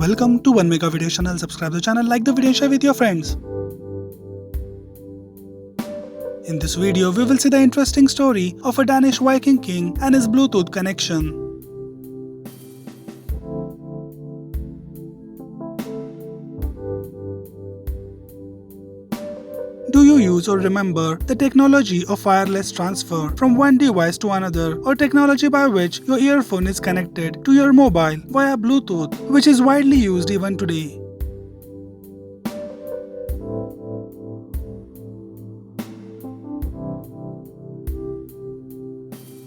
Welcome to 1 Mega Video channel. Subscribe to the channel, like the video, share with your friends. In this video, we will see the interesting story of a Danish Viking king and his Bluetooth connection. Do you use or remember the technology of wireless transfer from one device to another, or technology by which your earphone is connected to your mobile via Bluetooth, which is widely used even today?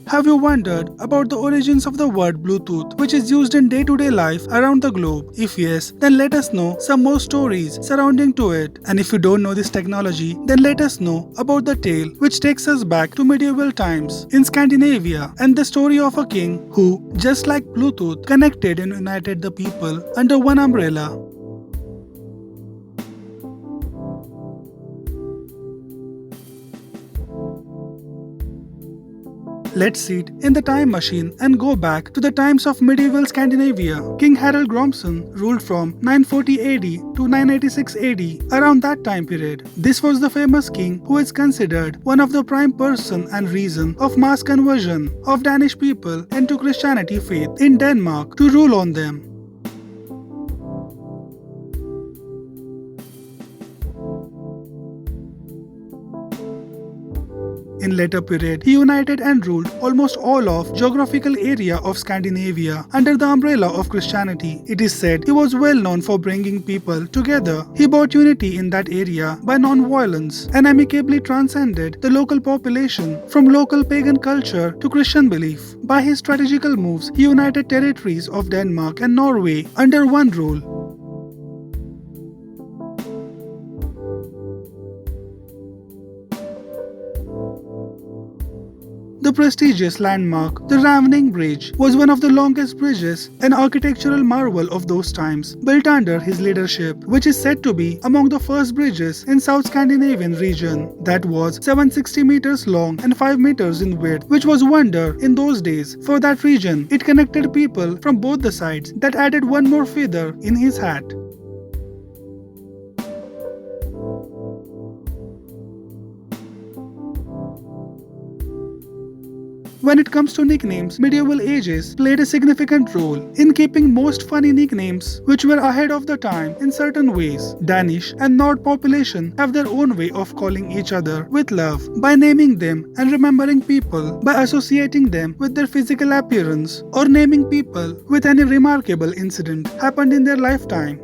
Have you wondered about the origins of the word Bluetooth, which is used in day-to-day life around the globe? If yes, then let us know some more stories surrounding to it. And if you don't know this technology, then let us know about the tale which takes us back to medieval times in Scandinavia and the story of a king who, just like Bluetooth, connected and united the people under one umbrella. Let's sit in the time machine and go back to the times of medieval Scandinavia. King Harald Gormson ruled from 940 AD to 986 AD. Around that time period, this was the famous king who is considered one of the prime person and reason of mass conversion of Danish people into Christianity faith in Denmark to rule on them. In later period, he united and ruled almost all of geographical area of Scandinavia under the umbrella of Christianity. It is said he was well known for bringing people together. He brought unity in that area by non-violence and amicably transcended the local population from local pagan culture to Christian belief. By his strategical moves, he united territories of Denmark and Norway under one rule. The prestigious landmark, the Ravening Bridge, was one of the longest bridges, an architectural marvel of those times, built under his leadership, which is said to be among the first bridges in South Scandinavian region. That was 760 meters long and 5 meters in width, which was wonder in those days. For that region, it connected people from both the sides. That added one more feather in his hat. When it comes to nicknames, medieval ages played a significant role in keeping most funny nicknames which were ahead of the time in certain ways. Danish and Nord population have their own way of calling each other with love by naming them and remembering people by associating them with their physical appearance or naming people with any remarkable incident happened in their lifetime.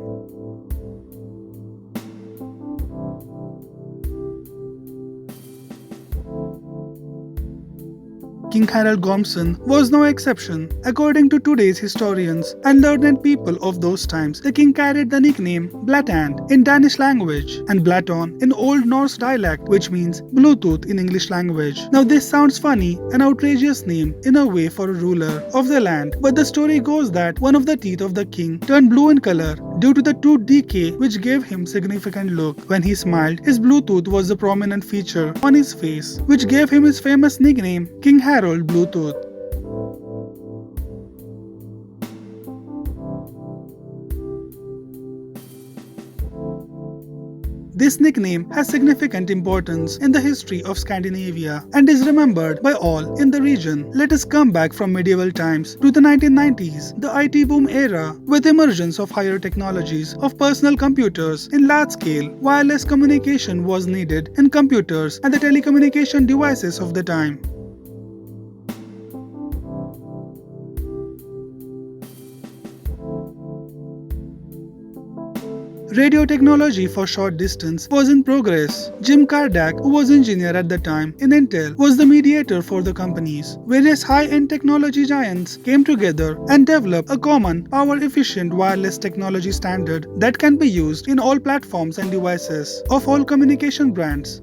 King Harald Gormson was no exception. According to today's historians and learned people of those times, the king carried the nickname Blatand in Danish language and Blaton in Old Norse dialect, which means Bluetooth in English language. Now this sounds funny, an outrageous name in a way for a ruler of the land, but the story goes that one of the teeth of the king turned blue in color due to the tooth decay, which gave him significant look. When he smiled, his Bluetooth was the prominent feature on his face, which gave him his famous nickname King Harald Bluetooth. This nickname has significant importance in the history of Scandinavia and is remembered by all in the region. Let us come back from medieval times to the 1990s, the IT boom era, with emergence of higher technologies of personal computers in large scale. Wireless communication was needed in computers and the telecommunication devices of the time. Radio technology for short distance was in progress. Jim Cardack, who was engineer at the time in Intel, was the mediator for the companies. Various high-end technology giants came together and developed a common, power-efficient wireless technology standard that can be used in all platforms and devices of all communication brands.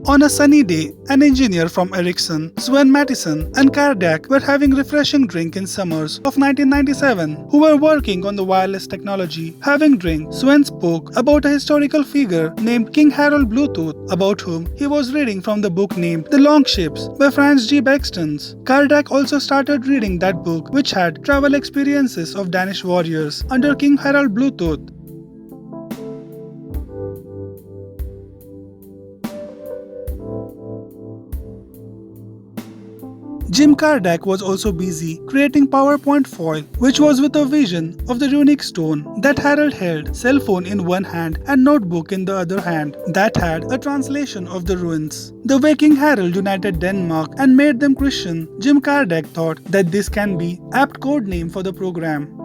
On a sunny day, an engineer from Ericsson, Sven Mattisson, and Kardak were having refreshing drink in summers of 1997, who were working on the wireless technology. Having drink, Sven spoke about a historical figure named King Harold Bluetooth, about whom he was reading from the book named The Long Ships by Franz G. Bextons. Kardak also started reading that book, which had travel experiences of Danish warriors under King Harold Bluetooth. Jim Kardak was also busy creating PowerPoint foil, which was with a vision of the runic stone that Harold held, cell phone in one hand and notebook in the other hand, that had a translation of the ruins. The way King Harold united Denmark and made them Christian, Jim Kardak thought that this can be apt code name for the program.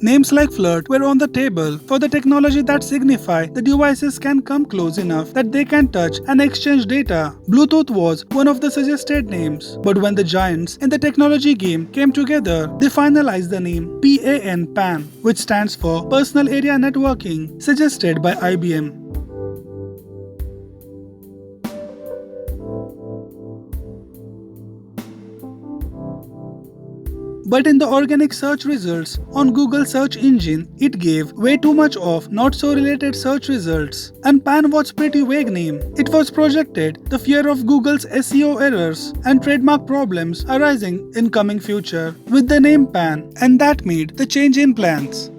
Names like flirt were on the table for the technology that signify the devices can come close enough that they can touch and exchange data. Bluetooth was one of the suggested names, but when the giants in the technology game came together, they finalized the name PAN, which stands for Personal Area Networking, suggested by IBM. But in the organic search results on Google search engine, it gave way too much of not so related search results. And PAN was pretty vague name. It was projected the fear of Google's SEO errors and trademark problems arising in coming future with the name PAN, and that made the change in plans.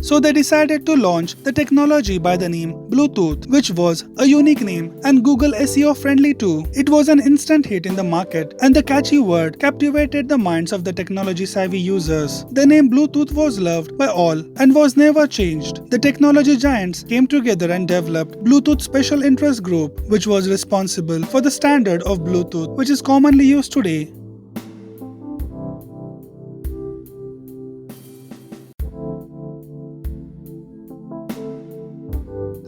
So they decided to launch the technology by the name Bluetooth, which was a unique name and Google SEO friendly too. It was an instant hit in the market, and the catchy word captivated the minds of the technology savvy users. The name Bluetooth was loved by all and was never changed. The technology giants came together and developed Bluetooth Special Interest Group, which was responsible for the standard of Bluetooth, which is commonly used today.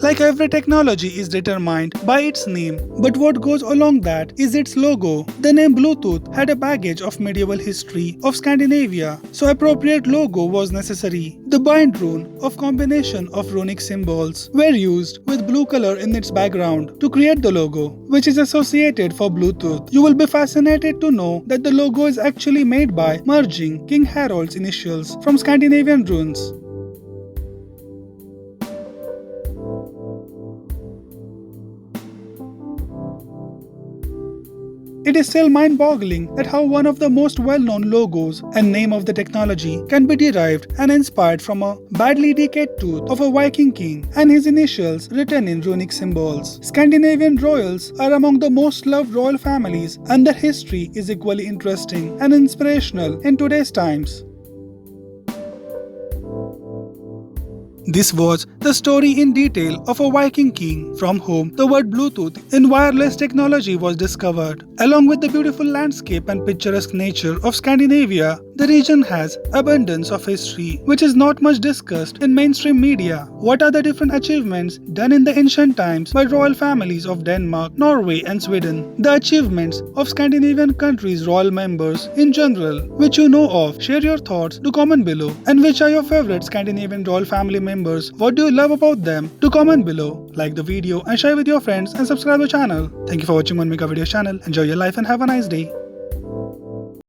Like every technology is determined by its name, but what goes along that is its logo. The name Bluetooth had a baggage of medieval history of Scandinavia, so appropriate logo was necessary. The bind rune of combination of runic symbols were used with blue color in its background to create the logo, which is associated for Bluetooth. You will be fascinated to know that the logo is actually made by merging King Harold's initials from Scandinavian runes. It is still mind-boggling that how one of the most well-known logos and name of the technology can be derived and inspired from a badly decayed tooth of a Viking king and his initials written in runic symbols. Scandinavian royals are among the most loved royal families, and their history is equally interesting and inspirational in today's times. This was the story in detail of a Viking king from whom the word Bluetooth in wireless technology was discovered. Along with the beautiful landscape and picturesque nature of Scandinavia, the region has abundance of history which is not much discussed in mainstream media. What are the different achievements done in the ancient times by royal families of Denmark, Norway and Sweden? The achievements of Scandinavian countries' royal members in general, which you know of. Share your thoughts to comment below. And which are your favorite Scandinavian royal family members? What do you love about them? To comment below. Like the video and share with your friends and subscribe the channel. Thank you for watching One Mega Video channel. Enjoy your life and have a nice day.